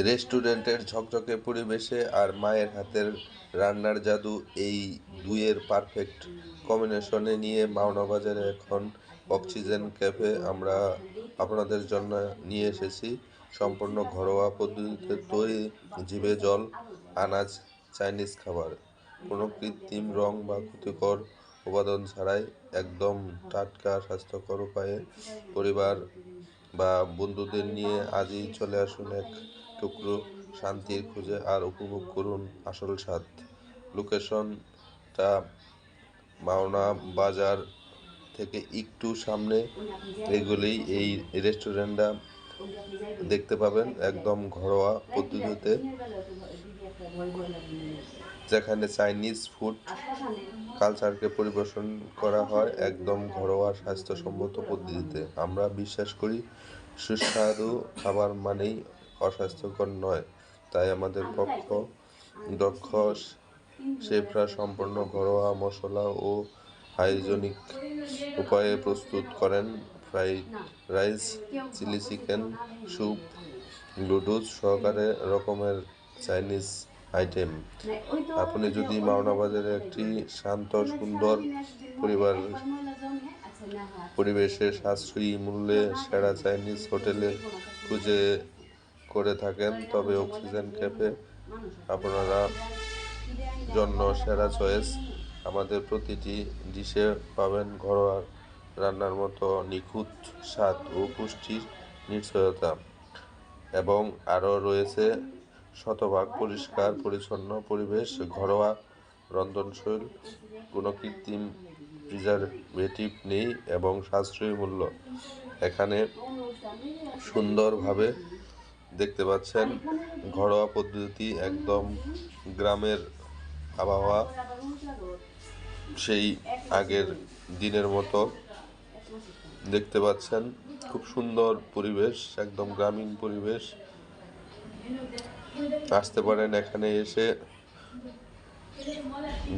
রেস্টুরেন্টের ঝকঝকে পরিবেশে আর মায়ের হাতের রান্নার জাদু, এই দুইয়ের পারফেক্ট কম্বিনেশনে নিয়ে মাওনা বাজারে এখন অক্সিজেন ক্যাফে আমরা আপনাদের জন্য নিয়ে এসেছি সম্পূর্ণ ঘরোয়া পদ্ধতিতে তৈরি, জিভে জল আনাজ চাইনিজ খাবার। কোনো কৃত্রিম রং বা ক্ষতিকর উপাদান ছাড়াই একদম টাটকা স্বাস্থ্যকর উপায়ে পরিবার বা বন্ধুদের নিয়ে আজই চলে আসুন এক টুকরো শান্তির খুঁজে আর উপভোগ করুন আসল স্বাদ। লোকেশনটা মাওনা বাজার থেকে একটু সামনে এগুলেই এই রেস্টুরেন্টটা দেখতে পাবেন, একদম ঘরোয়া পদ্ধতিতে, যেখানে চাইনিজ ফুড কালচারকে পরিবেশন করা হয় একদম ঘরোয়া স্বাস্থ্যসম্মত পদ্ধতিতে। আমরা বিশ্বাস করি সুস্বাদু খাবার মানেই অস্বাস্থ্যকর নয়, তাই আমাদের দক্ষ শেফরা সম্পূর্ণ ঘরোয়া মশলা ও হাইজেনিক উপায়ে প্রস্তুত করেন fried rice, chilli chicken, soup, noodles সহকারে রকমের চাইনিজ আইটেম। আপনি যদি মাওনা বাজারে একটি শান্ত সুন্দর পরিবার পরিবেশে সাশ্রয়ী মূল্যে সেরা চাইনিজ হোটেলে খুঁজে করে থাকেন, তবে অক্সিজেন ক্যাফে আপনারা জন্য সেরা চয়েস। আমাদের প্রতিটি ডিশে পাবেন ঘরোয়া রান্নার মতো নিখুঁত স্বাদ ও পুষ্টির নিশ্চয়তা, এবং আরও রয়েছে শতভাগ পরিষ্কার পরিচ্ছন্ন পরিবেশ, ঘরোয়া রন্ধনশৈলী, কোনো কৃত্রিম প্রিজারভেটিভ নেই এবং সাশ্রয়ী মূল্য। এখানে সুন্দরভাবে দেখতে পাচ্ছেন ঘরোয়া পদ্ধতি, একদম গ্রামের আবহাওয়া, সেই আগের দিনের মতো দেখতে পাচ্ছেন। খুব সুন্দর পরিবেশ, একদম গ্রামীণ পরিবেশ। আসতে পারেন, এখানে এসে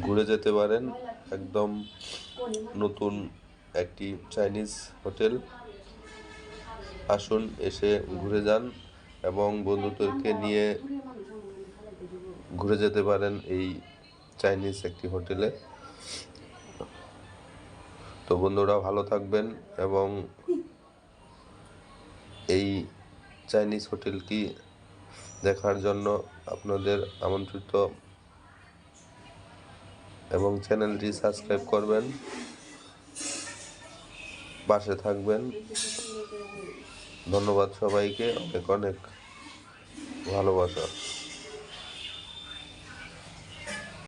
ঘুরে যেতে পারেন। একদম নতুন একটি চাইনিজ হোটেল, আসুন এসে ঘুরে যান এবং বন্ধুদেরকে নিয়ে ঘুরে যেতে পারেন এই চাইনিজ একটি হোটেলে। তো বন্ধুরা ভালো থাকবেন এবং এই চাইনিজ হোটেলটি দেখার জন্য আপনাদের আমন্ত্রিত, এবং চ্যানেলটি সাবস্ক্রাইব করবেন, পাশে থাকবেন। ধন্যবাদ সবাইকে, অনেক অনেক ভালোবাসা।